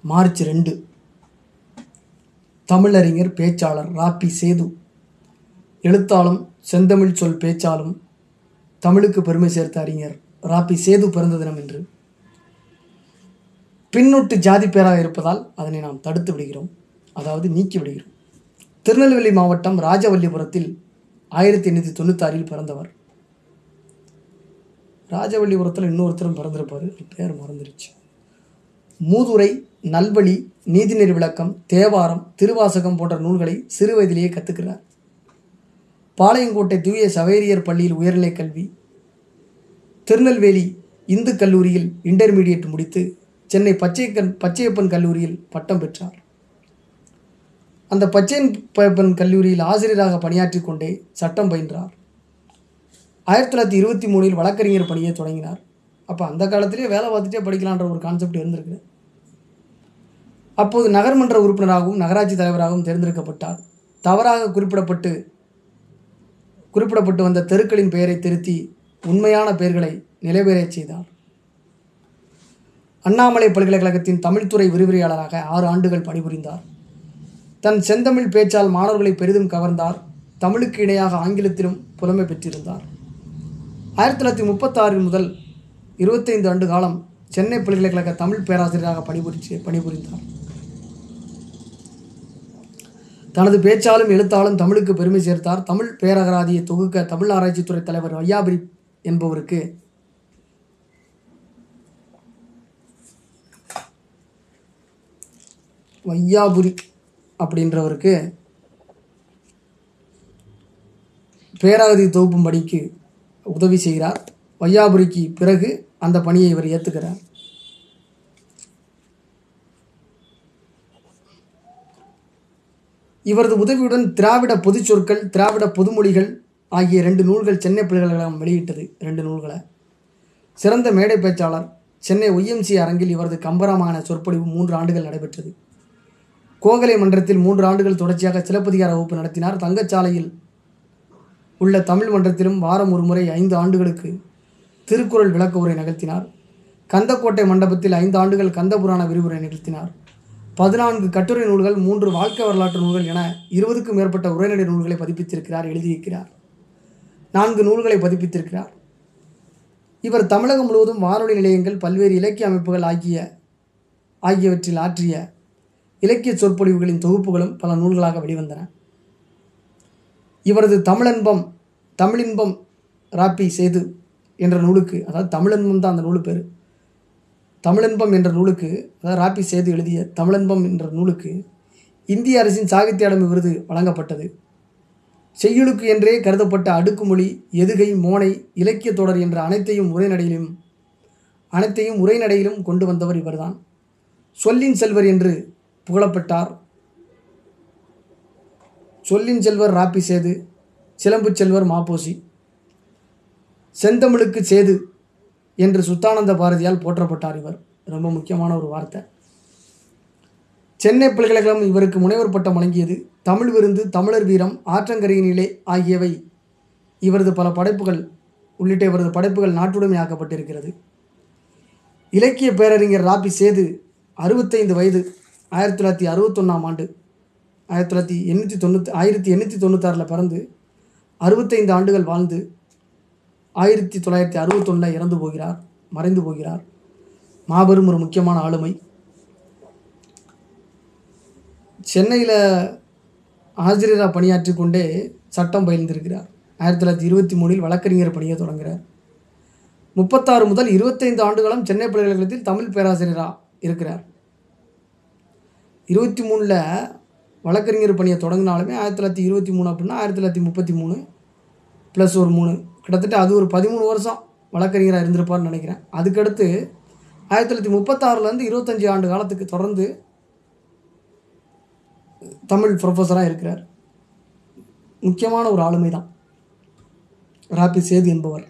March 2. தமிழறிஞர் பேச்சாளர் ராபி சேது. எழுத்தாலும் செந்தமிழ் சொல் பேச்சாலும் தமிழுக்கு பெருமை சேர்த்த அறிஞர் ராபி சேது பிறந்த தினம் என்று. பின்னொட்டு ஜாதி பேராக இருப்பதால் அதனை நாம் தடுத்து விடுகிறோம், அதாவது நீக்கி விடுகிறோம். திருநெல்வேலி மாவட்டம் ராஜவல்லிபுரத்தில் 1896 பிறந்தவர். ராஜவல்லிபுரத்தில் இன்னொருத்தரும் பிறந்திருப்பார், பேர் மறந்துருச்சு. மூதுரை, நல்வழி, நீதிநெறி விளக்கம், தேவாரம், திருவாசகம் போன்ற நூல்களை சிறு வயதிலேயே கற்றுக்கிறார். பாளையங்கோட்டை தூய சவேரியர் பள்ளியில் உயர்நிலை கல்வி, திருநெல்வேலி இந்து கல்லூரியில் இன்டர்மீடியட் முடித்து சென்னை பச்சையப்பன் கல்லூரியில் பட்டம் பெற்றார். அந்த பச்சையப்பன் கல்லூரியில் ஆசிரியராக பணியாற்றி கொண்டே சட்டம் பயின்றார். 1923 வழக்கறிஞர் பணியை தொடங்கினார். அப்போ அந்த காலத்திலேயே வேலை பார்த்துட்டே படிக்கலான்ற ஒரு கான்செப்ட் இருந்திருக்கு. அப்போது நகர்மன்ற உறுப்பினராகவும் நகராட்சி தலைவராகவும் தேர்ந்தெடுக்கப்பட்டார். தவறாக குறிப்பிடப்பட்டு வந்த தெருக்களின் பெயரை திருத்தி உண்மையான பெயர்களை நிலைபெறச் செய்தார். அண்ணாமலை பல்கலைக்கழகத்தின் தமிழ்துறை விரிவுரையாளராக 6 ஆண்டுகள் பணிபுரிந்தார். தன் செந்தமிழ் பேச்சால் மாணவர்களை பெரிதும் கவர்ந்தார். தமிழுக்கு இணையாக ஆங்கிலத்திலும் புலமை பெற்றிருந்தார். 1936 முதல் 25 ஆண்டு காலம் சென்னை பல்கலைக்கழக தமிழ் பேராசிரியராக பணிபுரிந்தார். தனது பேச்சாலும் எழுத்தாலும் தமிழுக்கு பெருமை சேர்த்தார். தமிழ் பேரகராதியை தொகுக்க தமிழ் ஆராய்ச்சித்துறை தலைவர் வையாபுரி என்பவருக்கு அப்படின்றவருக்கு பேராகதி தொகுப்பும் பணிக்கு உதவி செய்கிறார். வையாபுரிக்கு பிறகு அந்த பணியை இவர் ஏற்றுக்கிறார். இவரது உதவியுடன் திராவிட பொதுச் சொற்கள், திராவிட பொதுமொழிகள் ஆகிய 2 நூல்கள் சென்னை பல்கலைக்கழகம் வெளியிட்டது. 2 நூல்களை. சிறந்த மேடை பேச்சாளர். சென்னை OMC அரங்கில் இவரது கம்பராமாயண சொற்பொழிவு 3 ஆண்டுகள் நடைபெற்றது. கோகலை மன்றத்தில் 3 ஆண்டுகள் தொடர்ச்சியாக சிலப்பதிகார வகுப்பு நடத்தினார். தங்கச்சாலையில் உள்ள தமிழ் மன்றத்திலும் வாரம் ஒரு முறை 5 ஆண்டுகளுக்கு திருக்குறள் விளக்க உரை நிகழ்த்தினார். கந்தக்கோட்டை மண்டபத்தில் 5 ஆண்டுகள் கந்தபுராண விரிவுரை நிகழ்த்தினார். 14 கட்டுரை நூல்கள், 3 வாழ்க்கை வரலாற்று நூல்கள் என 20க்கும் மேற்பட்ட உரைநடை நூல்களை பதிப்பித்திருக்கிறார், எழுதியிருக்கிறார். 4 நூல்களை பதிப்பித்திருக்கிறார். இவர் தமிழகம் முழுவதும் வானொலி நிலையங்கள், பல்வேறு இலக்கிய அமைப்புகள் ஆகியவற்றில் ஆற்றிய இலக்கிய சொற்பொழிவுகளின் தொகுப்புகளும் பல நூல்களாக வெளிவந்தன. இவரது தமிழின்பம் ராபி சேது என்ற நூலுக்கு, அதாவது தமிழின்பம் தான் அந்த நூலு பேர், தமிழின்பம் என்ற நூலுக்கு, அதாவது ராபி சேது எழுதிய தமிழின்பம் என்ற நூலுக்கு இந்திய அரசின் சாகித்ய அகாடமி விருது வழங்கப்பட்டது. செய்யுளுக்கு என்றே கருதப்பட்ட அடுக்குமொழி, எதுகை, மோனை, இலக்கிய தொடர் என்ற அனைத்தையும் உரைநடையிலும் கொண்டு வந்தவர் இவர்தான். சொல்லின் செல்வர் என்று புகழப்பட்டார். சொல்லின் செல்வர் ராபி சேது, சிலம்பு செல்வர் மாப்போசி. செந்தமிழுக்கு சேது என்று சுத்தானந்த பாரதியால் போற்றப்பட்டார். இவர் ரொம்ப முக்கியமான ஒரு வார்த்தை. சென்னை பல்கலைக்கழகம் இவருக்கு முனைவர் பட்டம் வழங்கியது. தமிழ் விருந்து, தமிழர் வீரம், ஆற்றங்கரையினிலே ஆகியவை இவரது பல படைப்புகள் உள்ளிட்ட இவரது படைப்புகள் நாட்டுடைமையாக்கப்பட்டிருக்கிறது. இலக்கிய பேரறிஞர் ராபி சேது 65 வயது. 1961ஆம் ஆண்டு 1896 பிறந்து 65 ஆண்டுகள் வாழ்ந்து 1961 மறைந்து போகிறார். மாபெரும் ஒரு முக்கியமான ஆளுமை. சென்னையில் ஆசிரியராக பணியாற்றி கொண்டே சட்டம் பயின்றிருக்கிறார். 1923 வழக்கறிஞர் பணியை தொடங்குகிறார். 36 முதல் 25 ஆண்டுகளும் சென்னை பல்கலைக்கழகத்தில் தமிழ் பேராசிரியராக இருக்கிறார். 23 வழக்கறிஞர் பணியை தொடங்கினாலுமே 1923 அப்படின்னா 1933 ப்ளஸ் ஒரு 3, கிட்டத்தட்ட அது ஒரு 13 வருஷம் வழக்கறிஞராக இருந்திருப்பார்னு நினைக்கிறேன். அதுக்கடுத்து 1936 25 ஆண்டு காலத்துக்கு தொடர்ந்து தமிழ் ப்ரொஃபஸராக இருக்கிறார். முக்கியமான ஒரு ஆளுமை தான் ராபி சேது என்பவர்.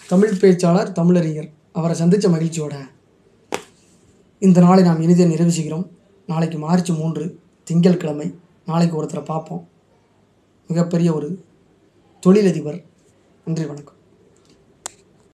தமிழ் பேச்சாளர், தமிழறிஞர். அவரை சந்தித்த மகிழ்ச்சியோட இந்த நாளை நாம் இனிதே நிறைவு செய்கிறோம். நாளைக்கு மார்ச் 3 திங்கட்கிழமை. நாளைக்கு ஒருத்தரை பார்ப்போம். மிகப்பெரிய ஒரு தொழிலதிபர். நன்றி, வணக்கம்.